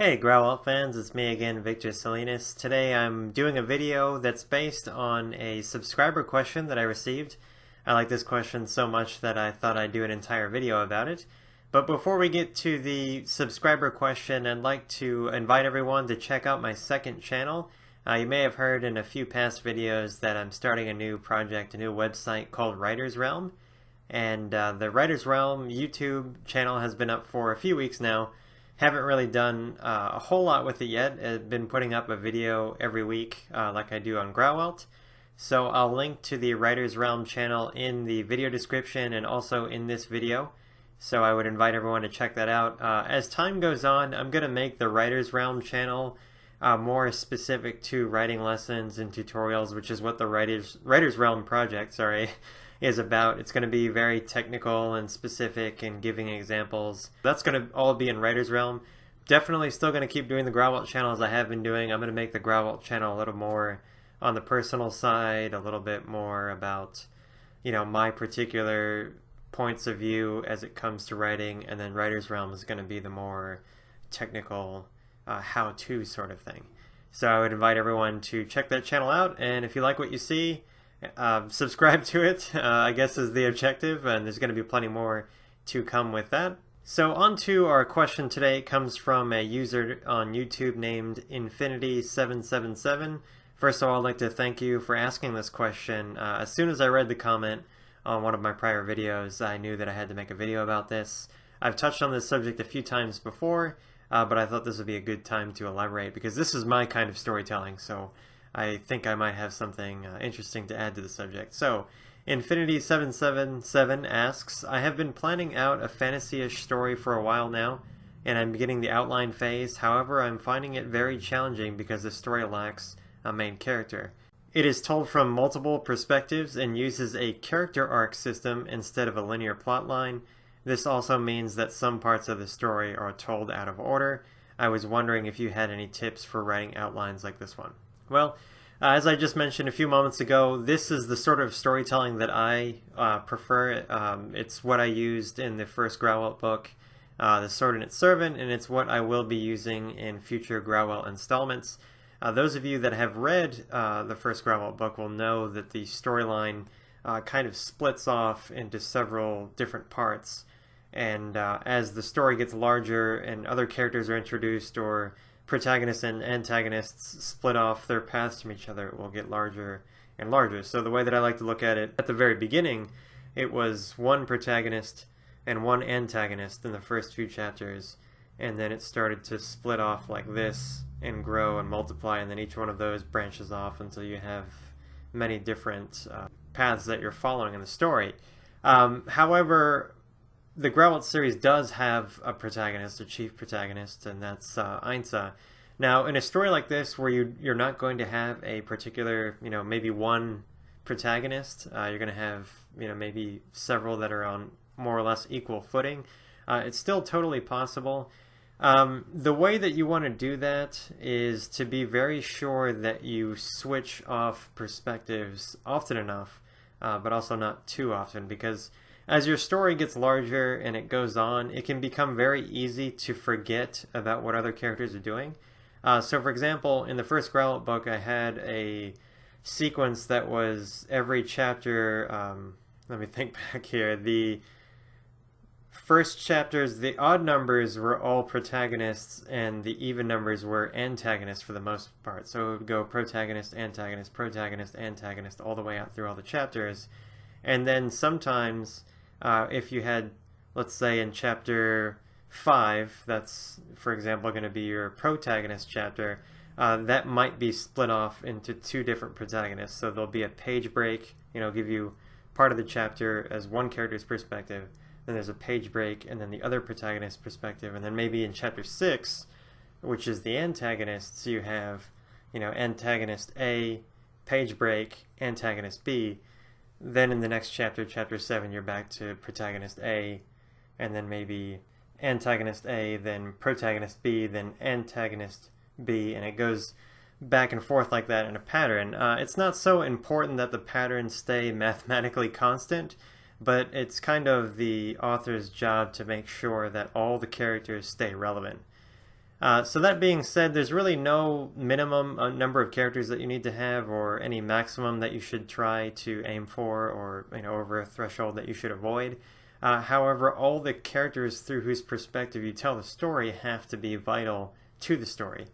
Hey Growlithe fans, it's me again, Victor Salinas. Today I'm doing a video that's based on a subscriber question that I received. I like this question so much that I thought I'd do an entire video about it. But before we get to the subscriber question, I'd like to invite everyone to check out my second channel. You may have heard in a few past videos that I'm starting a new project, a new website called Writer's Realm. And the Writer's Realm YouTube channel has been up for a few weeks now. Haven't really done a whole lot with it yet. I've been putting up a video every week like I do on Growlithe. So I'll link to the Writer's Realm channel in the video description and also in this video. So I would invite everyone to check that out. As time goes on, I'm going to make the Writer's Realm channel more specific to writing lessons and tutorials, which is what the Writer's Realm project, is about. It's going to be very technical and specific and giving examples. That's going to all be in Writer's Realm. Definitely still going to keep doing the Growlithe channel as I have been doing. I'm going to make the Growlithe channel a little more on the personal side, a little bit more about, my particular points of view as it comes to writing, and then Writer's Realm is going to be the more technical how-to sort of thing. So I would invite everyone to check that channel out, and if you like what you see, subscribe to it, I guess is the objective, and there's going to be plenty more to come with that. So on to our question today. It comes from a user on YouTube named Infinity777. First of all, I'd like to thank you for asking this question. As soon as I read the comment on one of my prior videos, I knew that I had to make a video about this. I've touched on this subject a few times before, but I thought this would be a good time to elaborate because this is my kind of storytelling, so I think I might have something interesting to add to the subject. So, Infinity777 asks, I have been planning out a fantasy-ish story for a while now, and I'm beginning the outline phase. However, I'm finding it very challenging because the story lacks a main character. It is told from multiple perspectives and uses a character arc system instead of a linear plot line. This also means that some parts of the story are told out of order. I was wondering if you had any tips for writing outlines like this one. Well, as I just mentioned a few moments ago, this is the sort of storytelling that I prefer. It's what I used in the first Growlithe book, The Sword and Its Servant, and it's what I will be using in future Growlithe installments. Those of you that have read the first Growlithe book will know that the storyline kind of splits off into several different parts. And as the story gets larger and other characters are introduced, or protagonists and antagonists split off their paths from each other, it will get larger and larger. So the way that I like to look at it, at the very beginning, it was one protagonist and one antagonist in the first few chapters, and then it started to split off like this and grow and multiply, and then each one of those branches off until you have many different paths that you're following in the story. However, the Growlithe series does have a protagonist, a chief protagonist, and that's Ainsa. Now, in a story like this, where you're not going to have a particular, maybe one protagonist, you're going to have, maybe several that are on more or less equal footing. It's still totally possible. The way that you want to do that is to be very sure that you switch off perspectives often enough, but also not too often, because as your story gets larger and it goes on, it can become very easy to forget about what other characters are doing. So for example, in the first Growlithe book, I had a sequence that was every chapter, let me think back here, the first chapters, the odd numbers were all protagonists and the even numbers were antagonists for the most part. So it would go protagonist, antagonist, protagonist, antagonist, all the way out through all the chapters. And then sometimes, if you had, let's say in chapter 5, that's, for example, going to be your protagonist chapter, that might be split off into two different protagonists. So there'll be a page break, give you part of the chapter as one character's perspective, then there's a page break, and then the other protagonist's perspective, and then maybe in chapter 6, which is the antagonists, you have, antagonist A, page break, antagonist B. Then in the next chapter, chapter 7, you're back to protagonist A, and then maybe antagonist A, then protagonist B, then antagonist B, and it goes back and forth like that in a pattern. It's not so important that the patterns stay mathematically constant, but it's kind of the author's job to make sure that all the characters stay relevant. So that being said, there's really no minimum number of characters that you need to have, or any maximum that you should try to aim for, or over a threshold that you should avoid. However, all the characters through whose perspective you tell the story have to be vital to the story,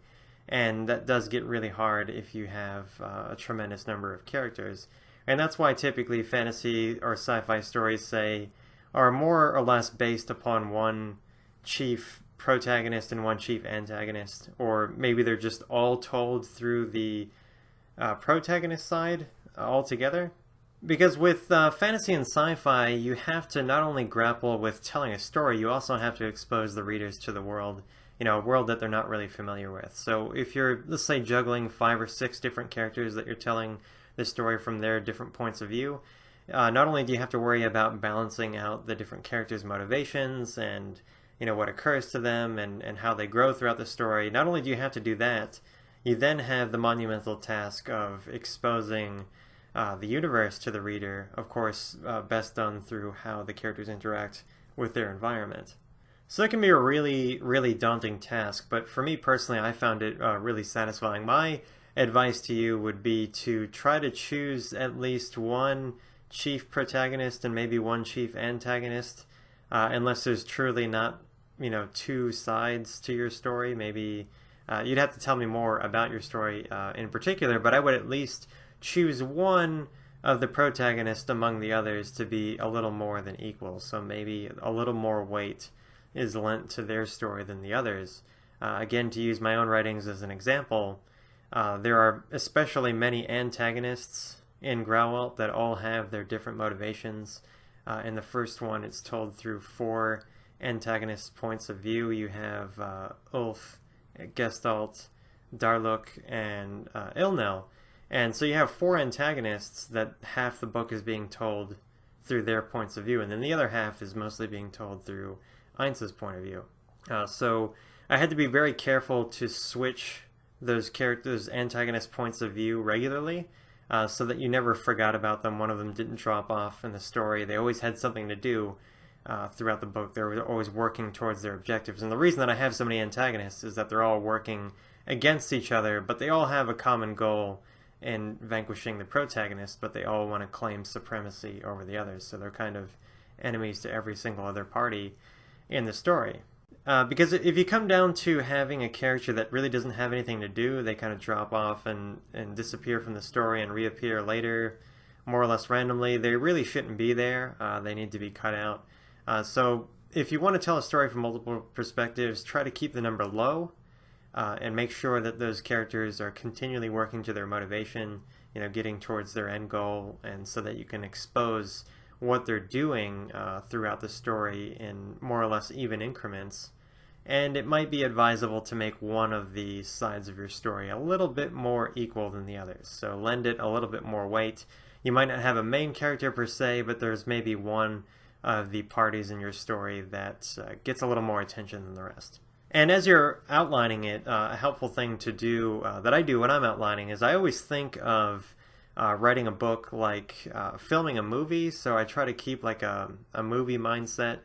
and that does get really hard if you have a tremendous number of characters. And that's why typically fantasy or sci-fi stories, say, are more or less based upon one chief protagonist and one chief antagonist, or maybe they're just all told through the protagonist side altogether. Because with fantasy and sci-fi, you have to not only grapple with telling a story, you also have to expose the readers to the world, a world that they're not really familiar with. So if you're, let's say, juggling 5 or 6 different characters that you're telling the story from their different points of view, not only do you have to worry about balancing out the different characters' motivations and what occurs to them and how they grow throughout the story, not only do you have to do that, you then have the monumental task of exposing the universe to the reader, of course, best done through how the characters interact with their environment. So it can be a really, really daunting task, but for me personally, I found it really satisfying. My advice to you would be to try to choose at least one chief protagonist and maybe one chief antagonist, unless there's truly not 2 sides to your story. Maybe you'd have to tell me more about your story in particular, but I would at least choose one of the protagonists among the others to be a little more than equal. So maybe a little more weight is lent to their story than the others. Again, to use my own writings as an example, there are especially many antagonists in Grauwalt that all have their different motivations. In the first one, it's told through 4 antagonist points of view. You have Ulf, Gestalt, Darluk, and Ilnel. And so you have 4 antagonists that half the book is being told through their points of view, and then the other half is mostly being told through Ainz's point of view. So I had to be very careful to switch those characters' antagonist points of view regularly, so that you never forgot about them. One of them didn't drop off in the story. They always had something to do throughout the book. They were always working towards their objectives. And the reason that I have so many antagonists is that they're all working against each other, but they all have a common goal in vanquishing the protagonist, but they all want to claim supremacy over the others. So they're kind of enemies to every single other party in the story. Because if you come down to having a character that really doesn't have anything to do, they kind of drop off and disappear from the story and reappear later more or less randomly, they really shouldn't be there. They need to be cut out. So if you want to tell a story from multiple perspectives, try to keep the number low, and make sure that those characters are continually working to their motivation, getting towards their end goal, and so that you can expose what they're doing throughout the story in more or less even increments. And it might be advisable to make one of the sides of your story a little bit more equal than the others. So lend it a little bit more weight. You might not have a main character per se, but there's maybe one of the parties in your story that gets a little more attention than the rest. And as you're outlining it, a helpful thing to do, that I do when I'm outlining, is I always think of writing a book like filming a movie. So I try to keep like a movie mindset.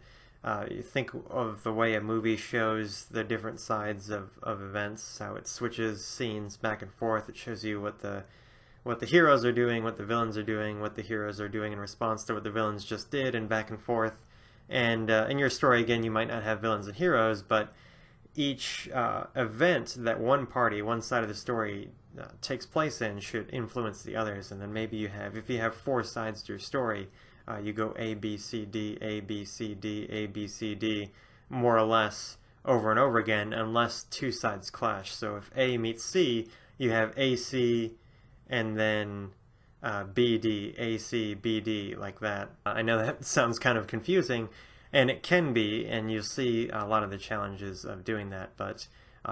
You think of the way a movie shows the different sides of events, how it switches scenes back and forth. It shows you what the heroes are doing, what the villains are doing, what the heroes are doing in response to what the villains just did, and back and forth. And in your story, again, you might not have villains and heroes, but each event that one party, one side of the story takes place in should influence the others. And then maybe if you have 4 sides to your story, you go A, B, C, D, A, B, C, D, A, B, C, D, more or less over and over again, unless 2 sides clash. So if A meets C, you have AC and then BD, AC, BD, like that. I know that sounds kind of confusing, and it can be, and you'll see a lot of the challenges of doing that, but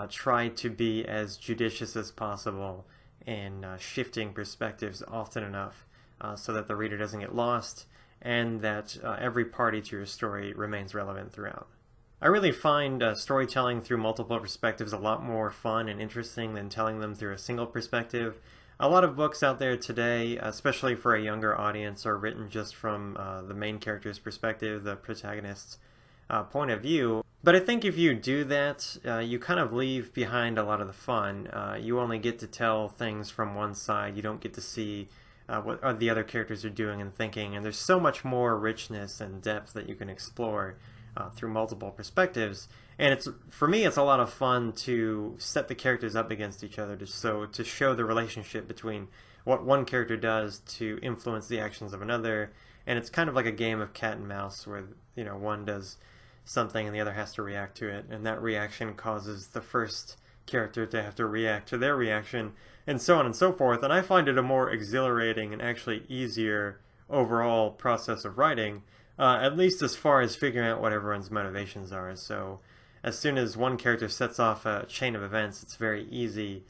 try to be as judicious as possible in shifting perspectives often enough so that the reader doesn't get lost, and that every party to your story remains relevant throughout. I really find storytelling through multiple perspectives a lot more fun and interesting than telling them through a single perspective. A lot of books out there today, especially for a younger audience, are written just from the main character's perspective, the protagonist's point of view. But I think if you do that, you kind of leave behind a lot of the fun. You only get to tell things from one side. You don't get to see what the other characters are doing and thinking. And there's so much more richness and depth that you can explore through multiple perspectives. And for me, it's a lot of fun to set the characters up against each other, to show the relationship between what one character does to influence the actions of another. And it's kind of like a game of cat and mouse where one does something and the other has to react to it, and that reaction causes the first character to have to react to their reaction, and so on and so forth. And I find it a more exhilarating and actually easier overall process of writing, at least as far as figuring out what everyone's motivations are. So as soon as one character sets off a chain of events, it's very easy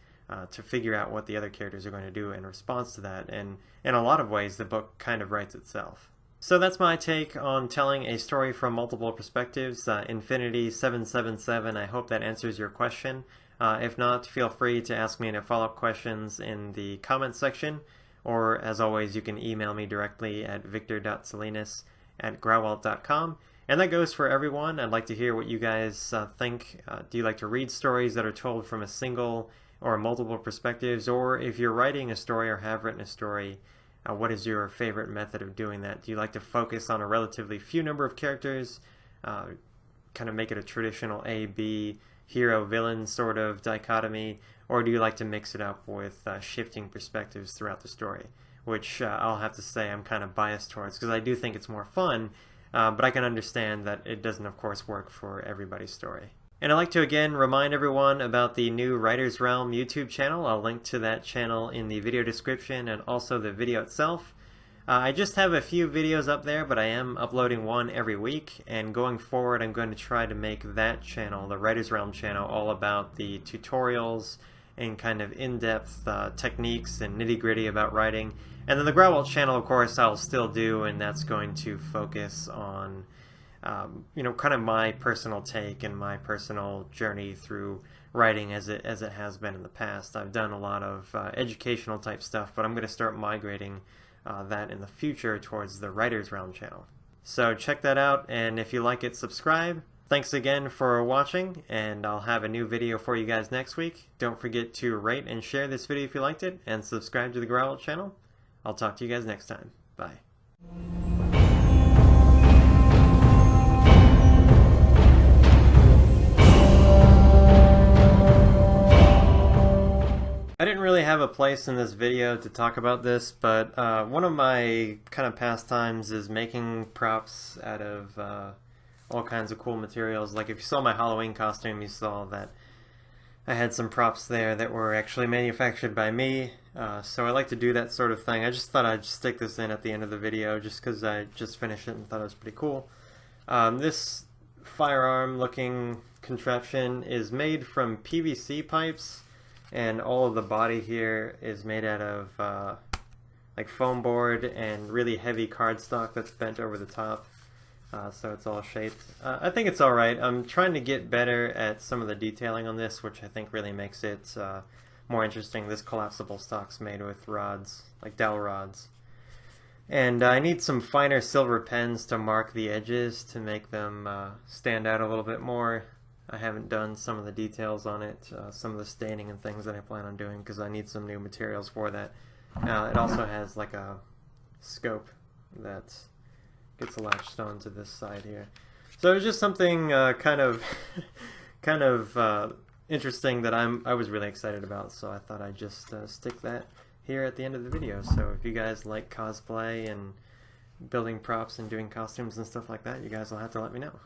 to figure out what the other characters are going to do in response to that, and in a lot of ways the book kind of writes itself. So that's my take on telling a story from multiple perspectives. Infinity 777, I hope that answers your question. If not, feel free to ask me any follow-up questions in the comments section, or as always, you can email me directly at victor.salinas@growalt.com. And that goes for everyone. I'd like to hear what you guys think. Do you like to read stories that are told from a single or multiple perspectives? Or if you're writing a story or have written a story, what is your favorite method of doing that? Do you like to focus on a relatively few number of characters, kind of make it a traditional A-B hero-villain sort of dichotomy, or do you like to mix it up with shifting perspectives throughout the story? Which I'll have to say I'm kind of biased towards, because I do think it's more fun, but I can understand that it doesn't, of course, work for everybody's story. And I'd like to again remind everyone about the new Writer's Realm YouTube channel. I'll link to that channel in the video description and also the video itself. I just have a few videos up there, but I am uploading one every week, and going forward I'm going to try to make that channel, the Writer's Realm channel, all about the tutorials and kind of in-depth techniques and nitty-gritty about writing. And then the Growalt channel, of course, I'll still do, and that's going to focus on kind of my personal take and my personal journey through writing as it has been in the past. I've done a lot of educational type stuff, but I'm going to start migrating that in the future towards the Writer's Realm channel. So check that out, and if you like it, subscribe. Thanks again for watching, and I'll have a new video for you guys next week. Don't forget to rate and share this video if you liked it, and subscribe to the Growalt channel. I'll talk to you guys next time. Bye. I didn't really have a place in this video to talk about this, but one of my kind of pastimes is making props out of all kinds of cool materials. Like if you saw my Halloween costume, you saw that I had some props there that were actually manufactured by me. So I like to do that sort of thing. I just thought I'd stick this in at the end of the video just because I just finished it and thought it was pretty cool. This firearm looking contraption is made from PVC pipes, and all of the body here is made out of like foam board and really heavy cardstock that's bent over the top, so it's all shaped. I think it's alright. I'm trying to get better at some of the detailing on this, which I think really makes it more interesting. This collapsible stock's made with rods, like dowel rods. And I need some finer silver pens to mark the edges to make them stand out a little bit more. I haven't done some of the details on it, some of the staining and things that I plan on doing, because I need some new materials for that. It also has like a scope that gets latched onto this side here. So it was just something kind of interesting that I was really excited about, so I thought I'd just stick that here at the end of the video. So if you guys like cosplay and building props and doing costumes and stuff like that, you guys will have to let me know.